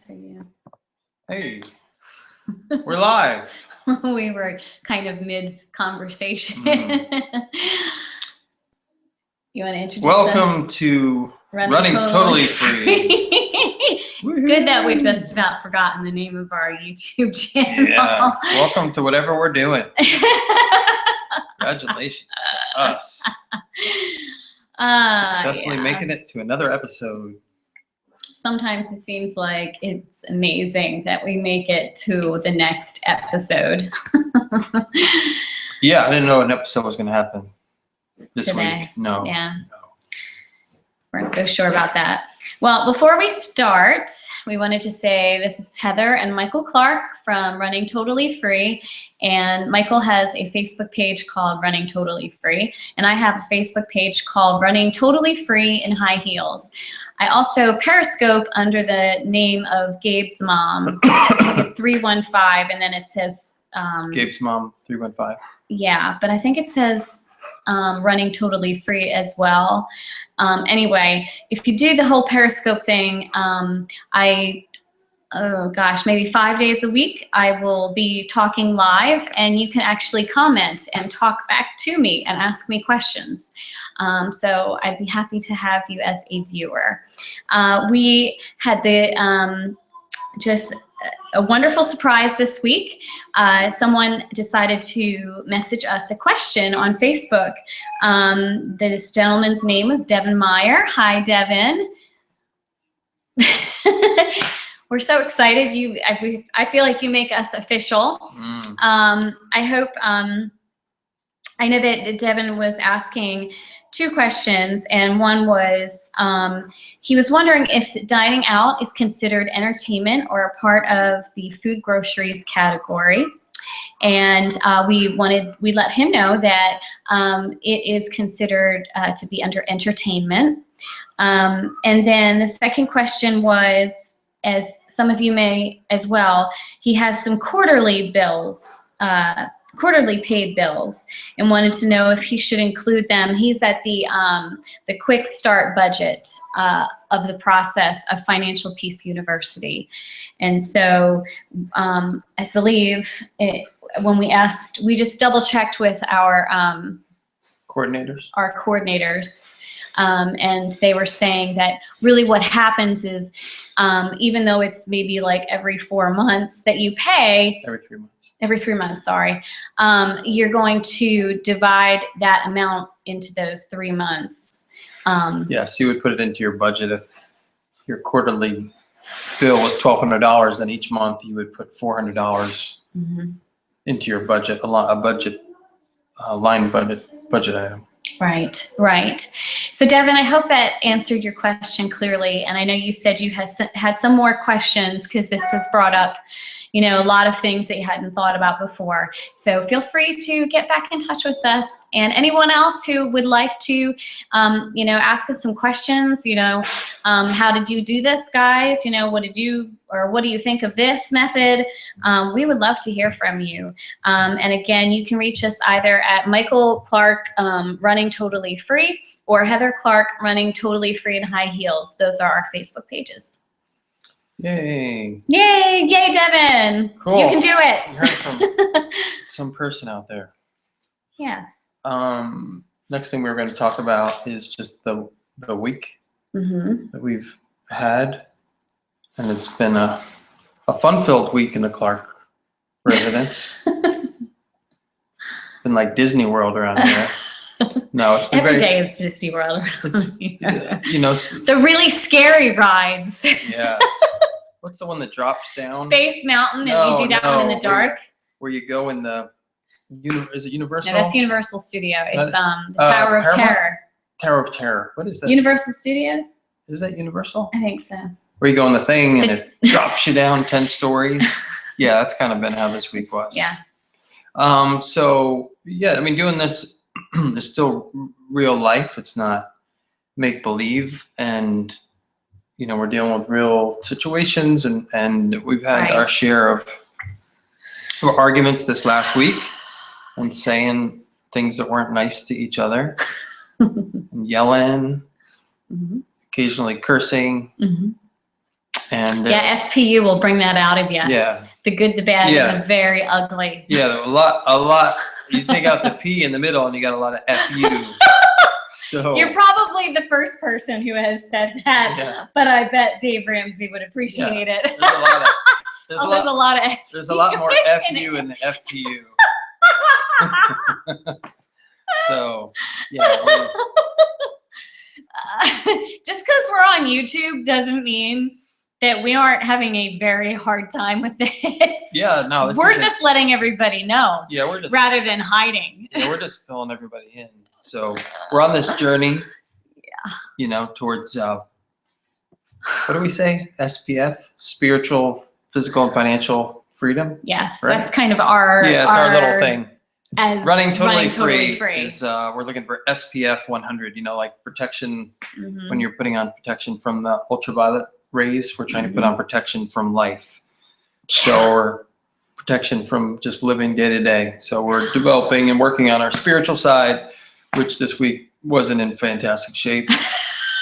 for you. Hey, we're live. We were kind of mid-conversation. You want to introduce Welcome us? to Running Totally Free. It's good that we've just about forgotten the name of our YouTube channel. Yeah. Welcome to whatever we're doing. Congratulations to us. Successfully making it to another episode. Sometimes it seems like it's amazing that we make it to the next episode. Yeah, I didn't know an episode was going to happen this Today. week. No. Yeah. Weren't so sure about that. Well, before we start, we wanted to say this is Heather and Michael Clark from Running Totally Free. And Michael has a Facebook page called Running Totally Free. And I have a Facebook page called Running Totally Free in High Heels. I also Periscope under the name of Gabe's mom. It's 315, and then it says... Gabe's mom, 315. Yeah, but I think it says Running Totally Free as well. Anyway, if you do the whole Periscope thing, maybe 5 days a week, I will be talking live, and you can actually comment and talk back to me and ask me questions. So I'd be happy to have you as a viewer. We had just a wonderful surprise this week. Someone decided to message us a question on Facebook. This gentleman's name was Devin Meyer. Hi, Devin. We're so excited. I feel like you make us official. I hope, I know that Devin was asking two questions, and one was, he was wondering if dining out is considered entertainment or a part of the food groceries category. And we let him know that it is considered to be under entertainment. And then the second question was, as some of you may as well, he has some quarterly paid bills, and wanted to know if he should include them. He's at the quick start budget of the process of Financial Peace University. And so I believe when we asked, we just double checked with our coordinators. And they were saying that really what happens is, even though it's maybe like every 4 months that you pay, every 3 months, sorry, you're going to divide that amount into those 3 months. Yes, you would put it into your budget. If your quarterly bill was $1,200, then each month you would put $400 into your budget, line budget item. Right. So Devin, I hope that answered your question clearly. And I know you said you had some more questions, because this has brought up, a lot of things that you hadn't thought about before. So feel free to get back in touch with us. And anyone else who would like to, ask us some questions, how did you do this, guys? What do you think of this method? We would love to hear from you. And again, you can reach us either at Michael Clark Running Totally Free, or Heather Clark Running Totally Free in High Heels. Those are our Facebook pages. Yay, Devin. Cool. You can do it. You heard from some person out there. Yes. Next thing we're going to talk about is just the week that we've had. And it's been a fun-filled week in the Clark residence. Been like Disney World around here. No, it's been every day is Disney World. The really scary rides. Yeah. What's the one that drops down? Space Mountain, and you do that one in the dark. Where you go in is it Universal? No, that's Universal Studio. It's the Tower of Terror. Tower of Terror. What is that? Universal Studios? Is that Universal? I think so. Where you go in the thing and it drops you down 10 stories. Yeah, that's kind of been how this week was. Yeah. Doing this is still real life. It's not make believe, and we're dealing with real situations, and we've had our share of arguments this last week, and saying things that weren't nice to each other, and yelling, occasionally cursing. And yeah, FPU will bring that out of you. yeah, The good, the bad, Yeah. and the very ugly. yeah, a lot. You take out the P in the middle, and you got a lot of FU. So You're probably the first person who has said that, yeah, but I bet Dave Ramsey would appreciate it. there's a lot of There's a lot of FU. there's a lot more in FU it. in the FPU. So yeah, Just because we're on YouTube doesn't mean that we aren't having a very hard time with this. yeah, no, this We're isn't- just letting everybody know yeah, we're just rather than hiding. yeah, we're just filling everybody in. So we're on this journey, you know, towards what do we say? SPF, spiritual, physical, and financial freedom. Yes, Right. that's kind of our Yeah, it's our little thing. As Running totally free. free is we're looking for SPF 100. You know, like protection Mhm. when you're putting on protection from the ultraviolet rays. We're trying to put on protection from life. So we're protection from just living day to day. So we're developing and working on our spiritual side, which this week wasn't in fantastic shape.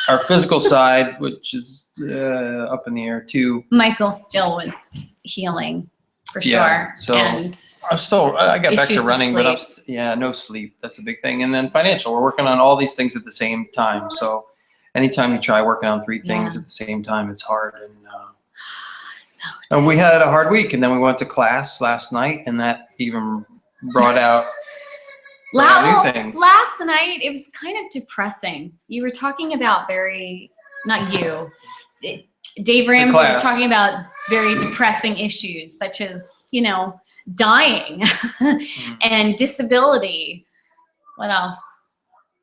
Our physical side, which is up in the air too. Michael still was healing for Yeah, sure. so and I got back issues to with running, but sleep. no sleep. That's a big thing. And then financial, we're working on all these things at the same time. So anytime you try working on three things Yeah. at the same time, it's hard. So And we had a hard week, and then we went to class last night, and that even brought out new things. last night it was kind of depressing. You were talking about not you. Dave Ramsey was class. talking about very depressing issues such as, dying and disability. What else?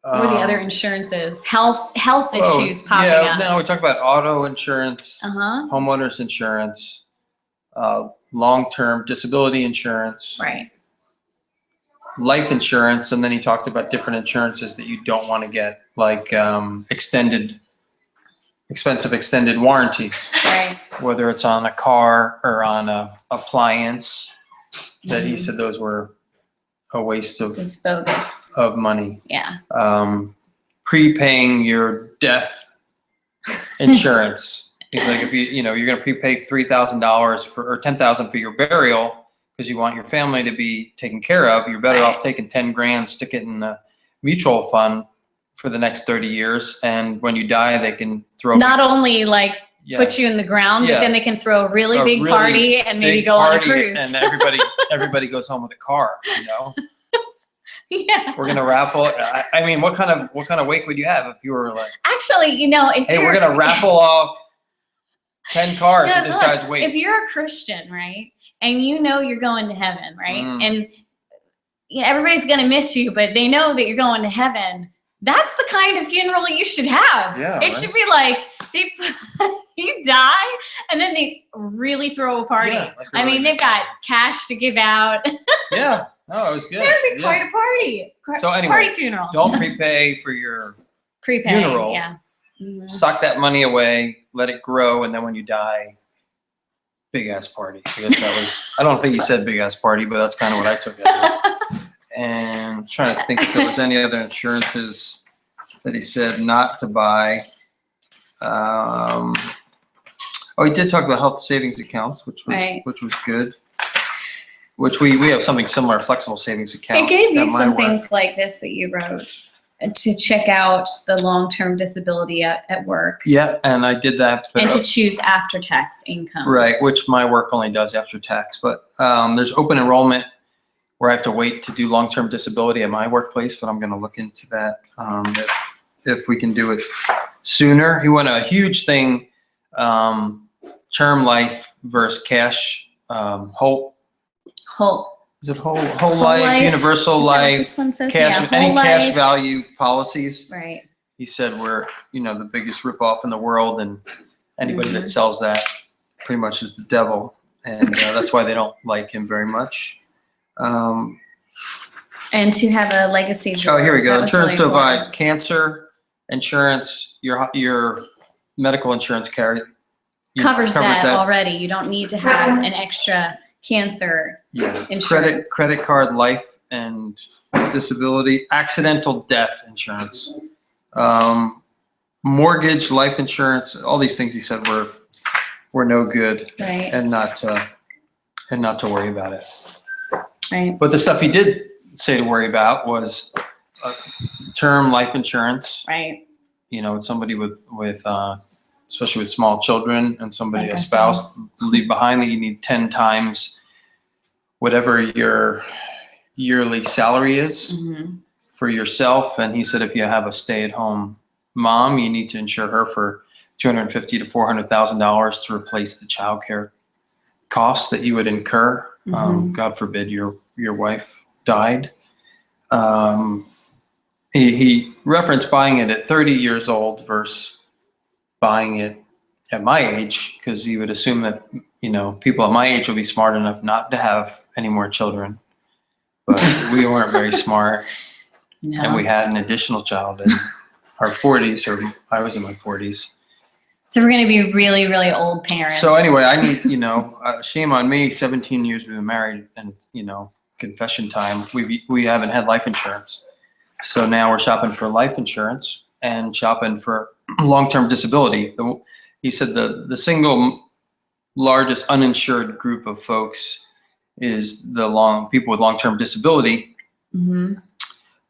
What were the other insurances? Health issues popping up. No, we talked about auto insurance, Uh-huh. homeowners insurance, long-term disability insurance, Right. life insurance, and then he talked about different insurances that you don't want to get, like expensive extended warranty, Right. whether it's on a car or on a appliance. That he Mhm. said those were a waste It's bogus. of money. Yeah. Prepaying your death insurance. He's like, if you're going to prepay $3,000 or $10,000 for your burial because you want your family to be taken care of, you're better Right. off taking 10 grand, stick it in a mutual fund for the next 30 years. And when you die, they can throw Not only yeah, put you in the ground, Yeah. but then they can throw a really A big really party and maybe big go on a party, cruise. and everybody goes home with a car. Yeah. We're gonna raffle. I mean, what kind of wake would you have if you were like, Actually, if hey, you're we're gonna raffle off 10 cars No, at this look, guy's wake? if you're a Christian, right, and you're going to heaven, right, and everybody's gonna miss you, but they know that you're going to heaven. That's the kind of funeral you should have. Yeah, It right. should be like you die, and then they really throw a party. Yeah, that's I really mean, good. they've got cash to give out. Yeah, no, it was good. That would be Yeah. quite a party. So anyway, party funeral. Don't prepay for your Prepay. funeral. Yeah. Mhm. Sock that money away, let it grow, and then when you die, big ass party. I guess that was. I don't think he said big ass party, but that's kind of what I took out of it. And I'm trying to think if there was any other insurances that he said not to buy. He did talk about health savings accounts, which was Right. good. Which we have something similar, flexible savings account. It gave me at my some work. things like this that you wrote to check out the long-term disability at work Yeah, and I did that. But and to choose after-tax income. right, which my work only does after tax. But there's open enrollment where I have to wait to do long-term disability at my workplace, but I'm going to look into that if we can do it sooner. He went a huge thing, term life versus cash, whole. Is it whole life, universal Is that what life, this one says? cash, Yeah, any whole cash life. value policies? Right. He said we're, the biggest ripoff in the world, and anybody that Mhm. sells that pretty much is the devil, and that's why they don't like him very much. And to have a legacy. Oh, here we go. That was Insurance to really provide important. cancer insurance. Your medical insurance Covers that already. You don't need to have an extra cancer Yeah. insurance. Credit card, life and disability, accidental death insurance, mortgage, life insurance. All these things he said were were no good, Right. and not to worry about it. Right. But the stuff he did say to worry about was term life insurance. Right. You know, somebody with especially with small children and somebody, Like a spouse, ourselves. leave behind, that you need 10 times whatever your yearly salary is Mhm. for yourself. And he said if you have a stay-at-home mom, you need to insure her for $250,000 to $400,000 to replace the childcare costs that you would incur. Mhm. God forbid your wife died. He referenced buying it at 30 years old versus buying it at my age, because he would assume that, you know, people at my age will be smart enough not to have any more children. But we weren't very smart, No. and we had an additional child in our 40s, or I was in my 40s. So we're going to be really, really old parents. So anyway, I need, you know, shame on me. 17 years we've been married, and, you know, confession time. We haven't had life insurance. So now we're shopping for life insurance and shopping for long-term disability. He said the single largest uninsured group of folks is the people with long-term disability. Mhm.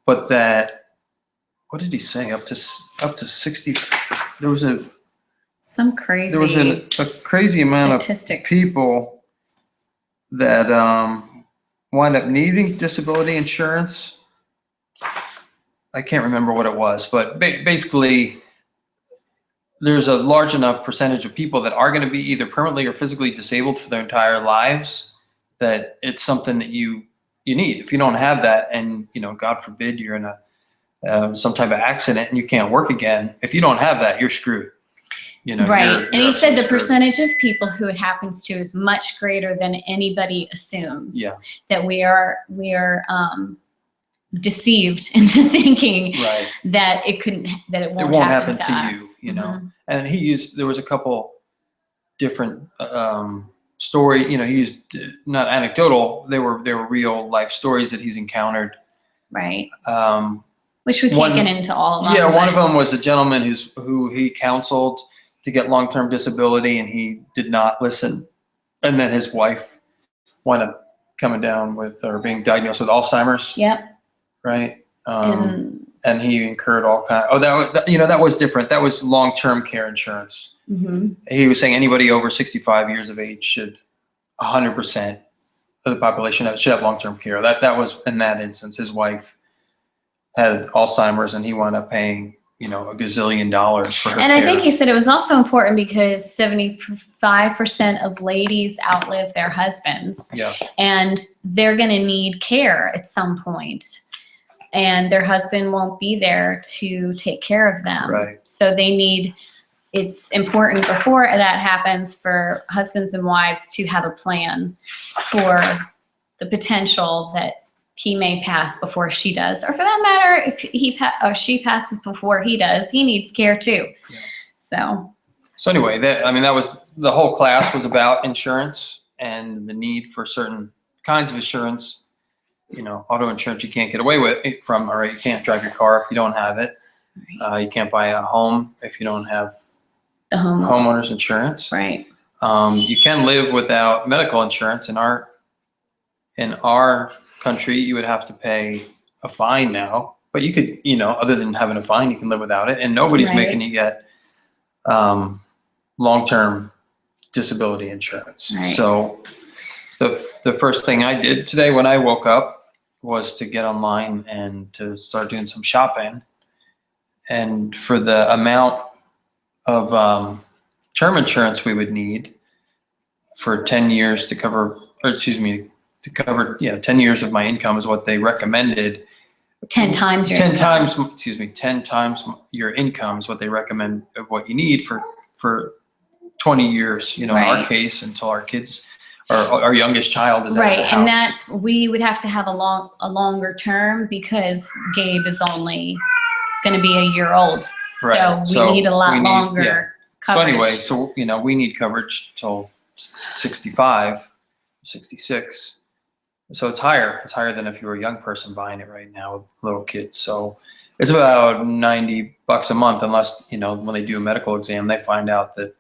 But that, what did he say? Up to 60. There was a crazy amount statistic. of people that wind up needing disability insurance. I can't remember what it was, but basically there's a large enough percentage of people that are going to be either permanently or physically disabled for their entire lives that it's something that you need. If you don't have that, and, you know, God forbid you're in some type of accident and you can't work again, if you don't have that, you're screwed. You know, right. And he said the screwed. percentage of people who it happens to is much greater than anybody assumes. Yeah. That we are deceived into thinking Right. that it won't happen to us. you know. Mhm. And there was a couple different story, you know, he used not anecdotal, they were real life stories that he's encountered. Right. Which we can't get into all of them. Yeah, one of them was a gentleman who he counseled to get long-term disability, and he did not listen. And then his wife wound up coming down with, or being diagnosed with Alzheimer's. Yep. Right. And he incurred all kinds. That was different. That was long-term care insurance. Mm-hmm. He was saying anybody over 65 years of age should 100% of the population should have long-term care. That was in that instance. His wife had Alzheimer's, and he wound up paying, you know, $1 gazillion for her And care. I think he said it was also important because 75% of ladies outlive their husbands. Yeah. And they're going to need care at some point. And their husband won't be there to take care of them. Right. So it's important before that happens for husbands and wives to have a plan for the potential that he may pass before she does. Or for that matter, if she passes before he does, he needs care too. Yeah. So anyway, that was the whole class was about insurance and the need for certain kinds of insurance. You know, auto insurance you can't get away with from, or you can't drive your car if you don't have it. Right. You can't buy a home if you don't have the homeowner's insurance. Right. You can live without medical insurance. In our country, you would have to pay a fine now, but you could, you know, other than having a fine, you can live without it, and nobody's making you get long-term disability insurance. Right. So the first thing I did today when I woke up was to get online and to start doing some shopping. And for the amount of term insurance we would need for 10 years to cover 10 years of my income is what they recommended. 10 times your 10 income. times, 10 times your income is what they recommend of what you need for 20 years, you know, in our case, until our kids, our youngest child is out of the house. And we would have to have a longer term because Gabe is only going to be a year old. Right. So we need a lot longer coverage. So anyway, you know, we need coverage till 65, 66. So it's higher. It's higher than if you were a young person buying it right now with little kids. So it's about $90 a month, unless, you know, when they do a medical exam, they find out that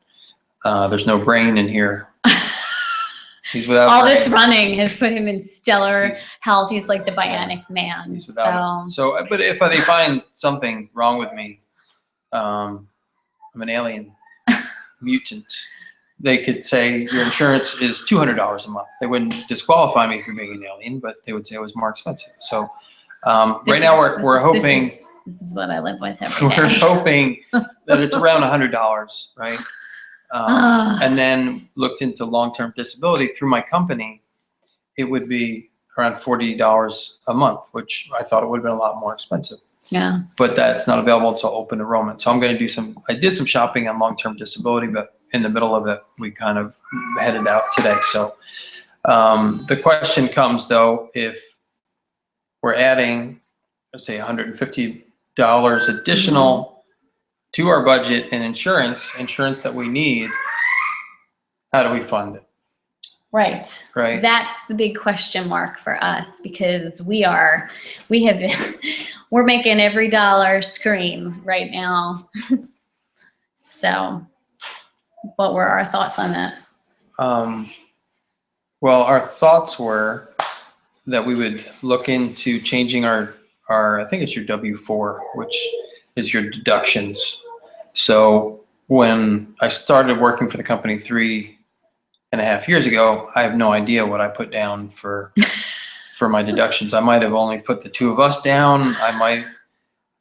There's no brain in here. He's without all brain. this running has put him in stellar health. He's like the bionic man. He's without it. So, but if they find something wrong with me, I'm an alien mutant. They could say your insurance is $200 a month. They wouldn't disqualify me for being an alien, but they would say it was more expensive. So right now we're hoping. This is what I live with every day. We're hoping that it's around $100, right? And then looked into long-term disability through my company. It would be around $40 a month, which I thought it would have been a lot more expensive. Yeah. But that's not available until open enrollment. So I'm going to do I did some shopping on long-term disability, but in the middle of it, we kind of headed out today. So the question comes though, if we're adding, let's say $150 additional to our budget and insurance that we need, how do we fund it? Right. Right. That's the big question mark for us, because we're making every dollar scream right now. So what were our thoughts on that? Well, our thoughts were that we would look into changing our I think it's your W-4, which is your deductions. So when I started working for the company 3.5 years ago, I have no idea what I put down for my deductions. I might have only put the two of us down. I might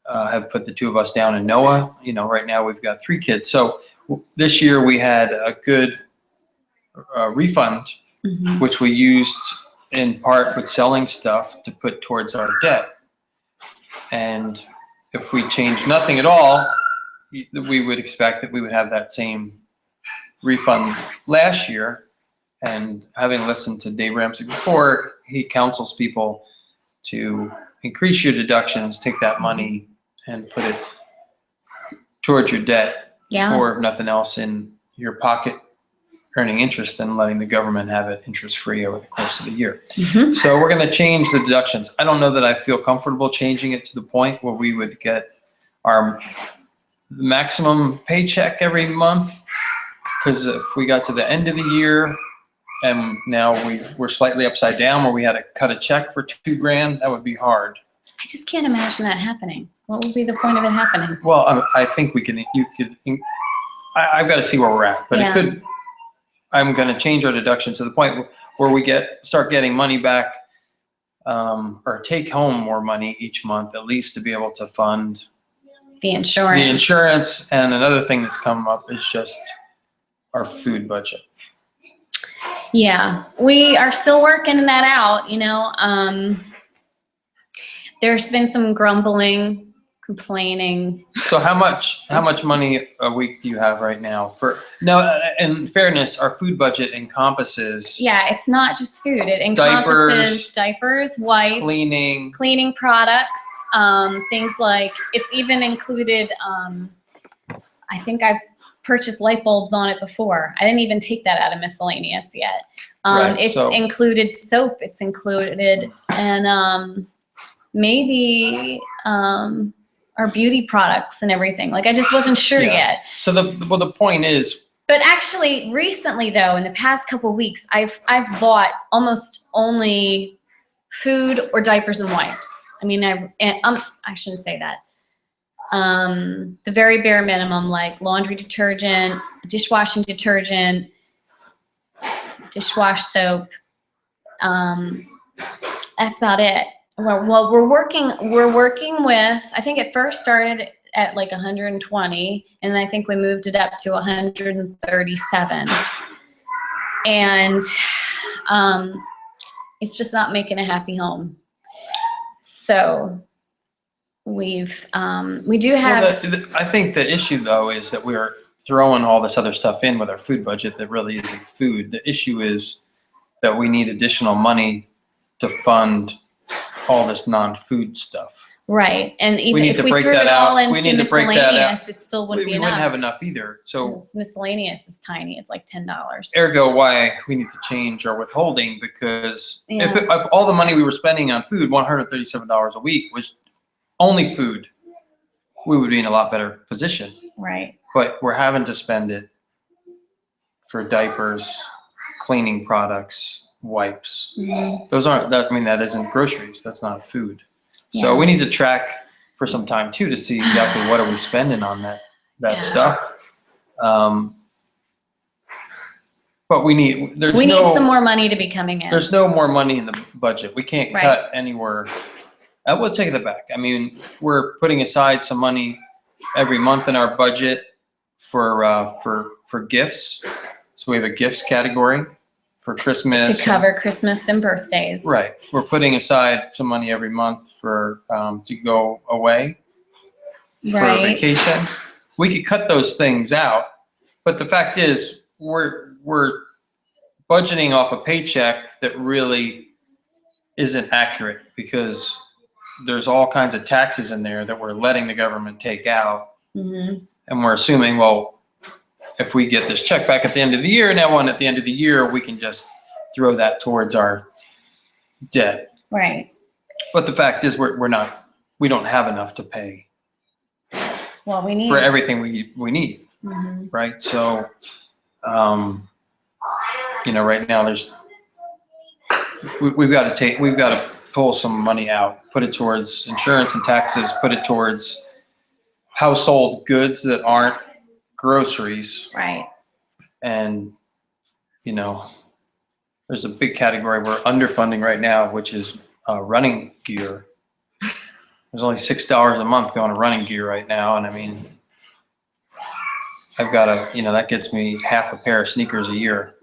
have put the two of us down in Noah. You know, right now we've got 3 kids. So this year we had a good refund, which we used in part with selling stuff to put towards our debt. And if we change nothing at all, we would expect that we would have that same refund last year. And having listened to Dave Ramsey before, he counsels people to increase your deductions, take that money and put it towards your debt, or if nothing else, in your pocket, earning interest and letting the government have it interest-free over the course of the year. So we're going to change the deductions. I don't know that I feel comfortable changing it to the point where we would get our maximum paycheck every month, because if we got to the end of the year and now we're slightly upside down where we had to cut a check for $2,000, that would be hard. I just can't imagine that happening. What would be the point of it happening? Well, I think I've got to see where we're at, but it could. I'm going to change our deductions to the point where we start getting money back, or take home more money each month, at least to be able to fund the insurance. The insurance, and another thing that's come up is just our food budget. Yeah, we are still working that out. You know, there's been some grumbling, complaining. So how much money a week do you have right now? In fairness, our food budget encompasses. Yeah, it's not just food. It encompasses diapers, wipes, cleaning products, things like, it's even included, I think I've purchased light bulbs on it before. I didn't even take that out of miscellaneous yet. It's included soap. It's included, and maybe our beauty products and everything. Like, I just wasn't sure yet. So the point is. But actually, recently though, in the past couple of weeks, I've bought almost only food or diapers and wipes. I mean, I shouldn't say that. The very bare minimum, like laundry detergent, dishwashing detergent, dishwash soap. That's about it. Well, we're working with, I think it first started at like 120, and I think we moved it up to 137. And it's just not making a happy home. So we do have. Well, I think the issue though is that we are throwing all this other stuff in with our food budget that really isn't food. The issue is that we need additional money to fund all this non-food stuff. Right, and even if we threw it all into miscellaneous, it still wouldn't be enough. We wouldn't have enough either. So miscellaneous is tiny. It's like $10. Ergo, why we need to change our withholding, because if all the money we were spending on food, $137 a week, was only food, we would be in a lot better position. Right. But we're having to spend it for diapers, cleaning products, wipes. Mhm. Those aren't, that, I mean, that isn't groceries. That's not food. So Yeah. we need to track for some time too to see exactly what are we spending on that Yeah. stuff. But we need some more money to be coming in. There's no more money in the budget. We can't Right. cut anywhere. I will take it back. I mean, we're putting aside some money every month in our budget for gifts. So we have a gifts category for Christmas. To cover Christmas and birthdays. Right. We're putting aside some money every month for to go away for a vacation. We could cut those things out, but the fact is we're budgeting off a paycheck that really isn't accurate because there's all kinds of taxes in there that we're letting the government take out. Mm-hmm. And we're assuming, well, if we get this check back at the end of the year, now at the end of the year, we can just throw that towards our debt. Right. But the fact is we don't have enough to pay. Well, we need for everything we need. Mm-hmm. Right. So, right now we've got to pull some money out, put it towards insurance and taxes, put it towards household goods that aren't groceries. Right. And, there's a big category we're underfunding right now, which is running gear. There's only $6 a month going to running gear right now. And I mean, I've got that gets me half a pair of sneakers a year.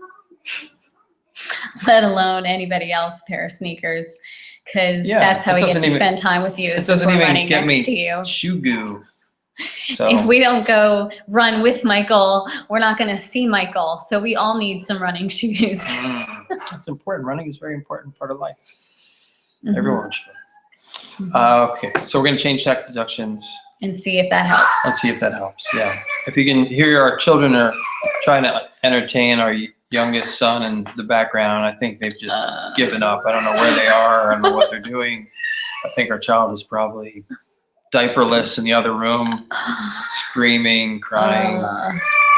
Let alone anybody else pair of sneakers, because that's how we get to spend time with you. It doesn't even get me to you. Shoe goo. So if we don't go run with Michael, we're not going to see Michael. So we all need some running shoes. It's important. Running is a very important part of life. Mm-hmm. Everyone should. Mm-hmm. Okay, so we're going to change tax deductions. And see if that helps. Let's see if that helps. Yeah. If you can hear our children are trying to entertain our youngest son in the background, I think they've just given up. I don't know where they are. I don't know what they're doing. I think our child is probably diaperless in the other room, screaming, crying.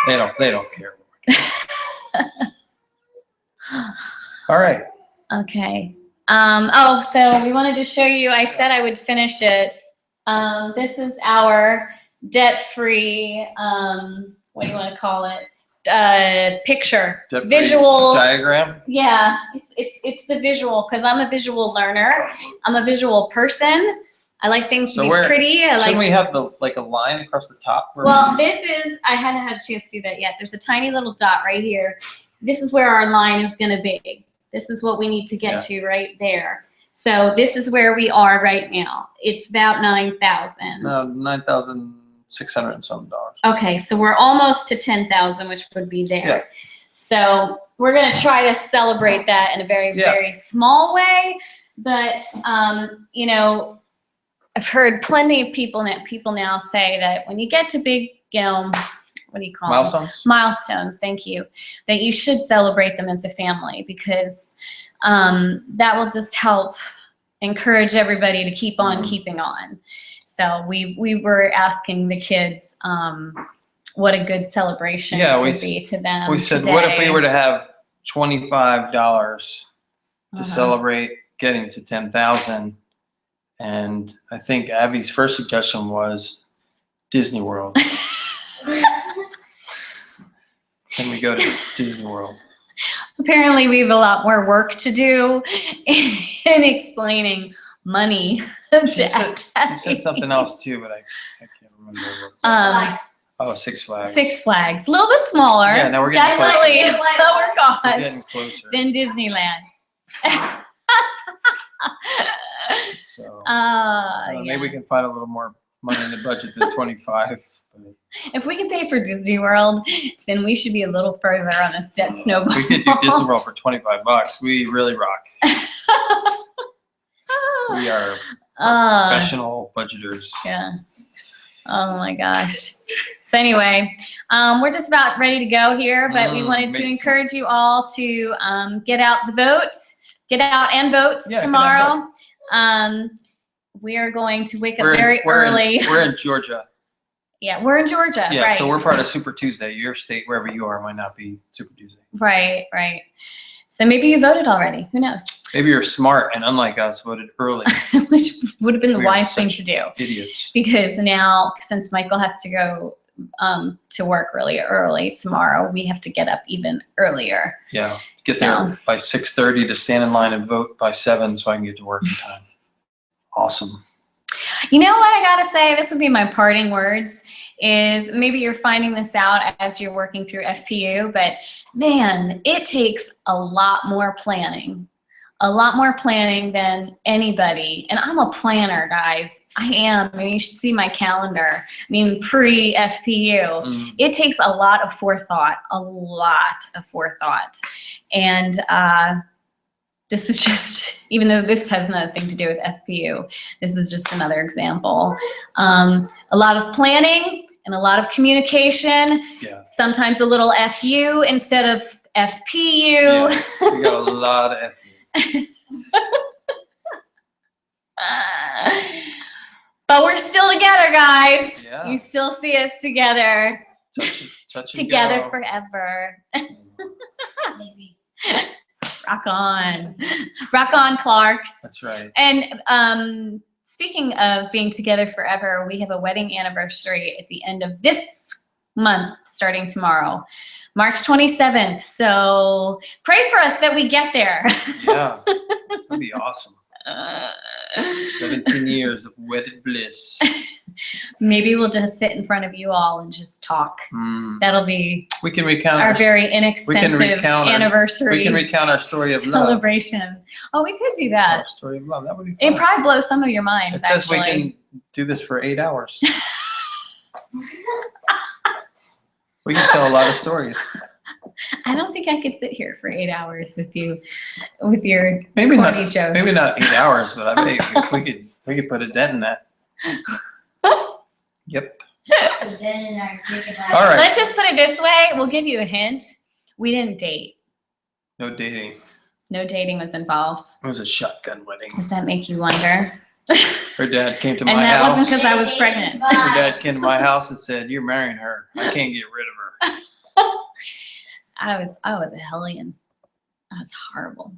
They don't care. All right. Okay. So we wanted to show you, I said I would finish it. This is our debt-free, what do you want to call it? Picture. Visual diagram? Yeah, it's the visual, because I'm a visual learner. I'm a visual person. I like things to be pretty. Shouldn't we have a line across the top? Well, I hadn't had a chance to do that yet. There's a tiny little dot right here. This is where our line is going to be. This is what we need to get to right there. So this is where we are right now. It's about 9,000. No, 9,600 and some dollars. Okay, so we're almost to 10,000, which would be there. Yeah. So we're going to try to celebrate that in a very, very small way. But, I've heard plenty of people now say that when you get to big, what do you call milestones? Them? Milestones, thank you. That you should celebrate them as a family, because that will just help encourage everybody to keep on keeping on. So we were asking the kids what a good celebration would be to them. We said, today. What if we were to have $25 to celebrate getting to 10,000? And I think Abby's first suggestion was Disney World. Can we go to Disney World? Apparently, we have a lot more work to do in explaining money. She said something else too, but I can't remember what Six Flags. Six Flags, a little bit smaller. Yeah, now we're getting definitely closer. lower cost we're getting closer than Disneyland. So maybe we can find a little more money in the budget than 25. If we can pay for Disney World, then we should be a little further on this debt snowball. We could do Disney World for $25. We really rock. We are professional budgeters. Yeah. Oh my gosh. So anyway, we're just about ready to go here, but we wanted to encourage you all to get out and vote tomorrow. We are going to wake up very early. We're in Georgia. Yeah, we're in Georgia, Yeah, right? so we're part of Super Tuesday. Your state, wherever you are, might not be Super Tuesday. Right, right. So maybe you voted already. Who knows? Maybe you're smart and unlike us, voted early. Which would have been the We are wise thing such to do. Idiots. Because now, since Michael has to go to work really early tomorrow, we have to get up even earlier. Yeah, get there by 6:30 to stand in line and vote by 7 so I can get to work in time. Awesome. You know what I gotta say? This would be my parting words. Is maybe you're finding this out as you're working through FPU, but man, it takes a lot more planning. A lot more planning than anybody. And I'm a planner, guys. I am. I mean, you should see my calendar. I mean, pre-FPU. It takes a lot of forethought, And this is just, even though this has nothing to do with FPU, this is just another example. A lot of planning and a lot of communication. Yeah. Sometimes a little FU instead of FPU. Yeah, we got a lot of FU. But we're still together, guys. Yeah. You still see us together. Touch Together go. Forever. Rock on. Rock on, Clarks. That's right. And speaking of being together forever, we have a wedding anniversary at the end of this month, starting tomorrow, March 27th. So pray for us that we get there. Yeah, that'd be awesome. 17 years of wedded bliss. Maybe we'll just sit in front of you all and just talk. That'll be we can recount our very inexpensive anniversary. We can recount our story of celebration. Love. Oh, we could do that. Our story of love. That would be fun. It'd probably blow some of your minds, it says actually. we can do this for 8 hours. We can tell a lot of stories. I don't think I could sit here for 8 hours with you, with your maybe corny not, jokes. Maybe not 8 hours, but I bet we could put a dent in that. Yep. All right. Let's just put it this way. We'll give you a hint. We didn't date. No dating. No dating was involved. It was a shotgun wedding. Does that make you wonder? Her dad came to my house. And that wasn't because I was pregnant. Her dad came to my house and said, "You're marrying her. I can't get rid of her." I was a hellion. I was horrible.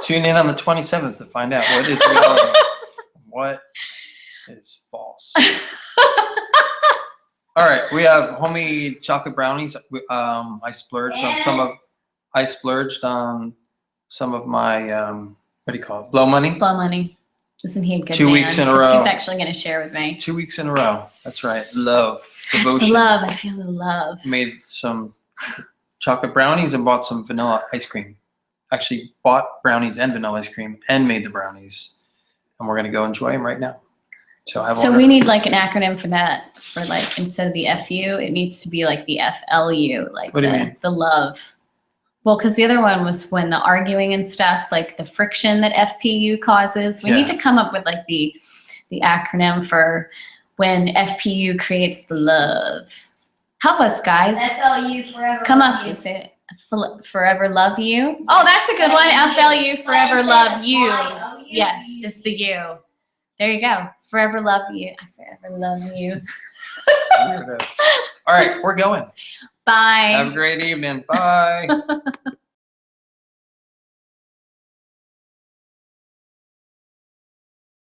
Tune in on the 27th to find out what is reality, what is false. All right, we have homemade chocolate brownies. I splurged on some of my what do you call it? Blow money. Blow money. Isn't he a good 2 weeks man? in a row. He's actually going to share with me. 2 weeks in a row. That's right. Love. That's Devotion. the love. I feel the love. Made some chocolate brownies and bought some vanilla ice cream. Actually bought brownies and vanilla ice cream and made the brownies. And we're going to go enjoy them right now. So we need like an acronym for that. For like, instead of the FU, it needs to be like the FLU. Like what do you mean? The love. Well, because the other one was when the arguing and stuff, like the friction that FPU causes. We need to come up with like the acronym for when FPU creates the love. Help us, guys. FLU forever. Come up with it. Forever love you. Oh, that's a good one. FLU forever love you. Yes, just the U. There you go. Forever love you. I forever love you. All right, we're going. Bye. Have a great evening. Bye.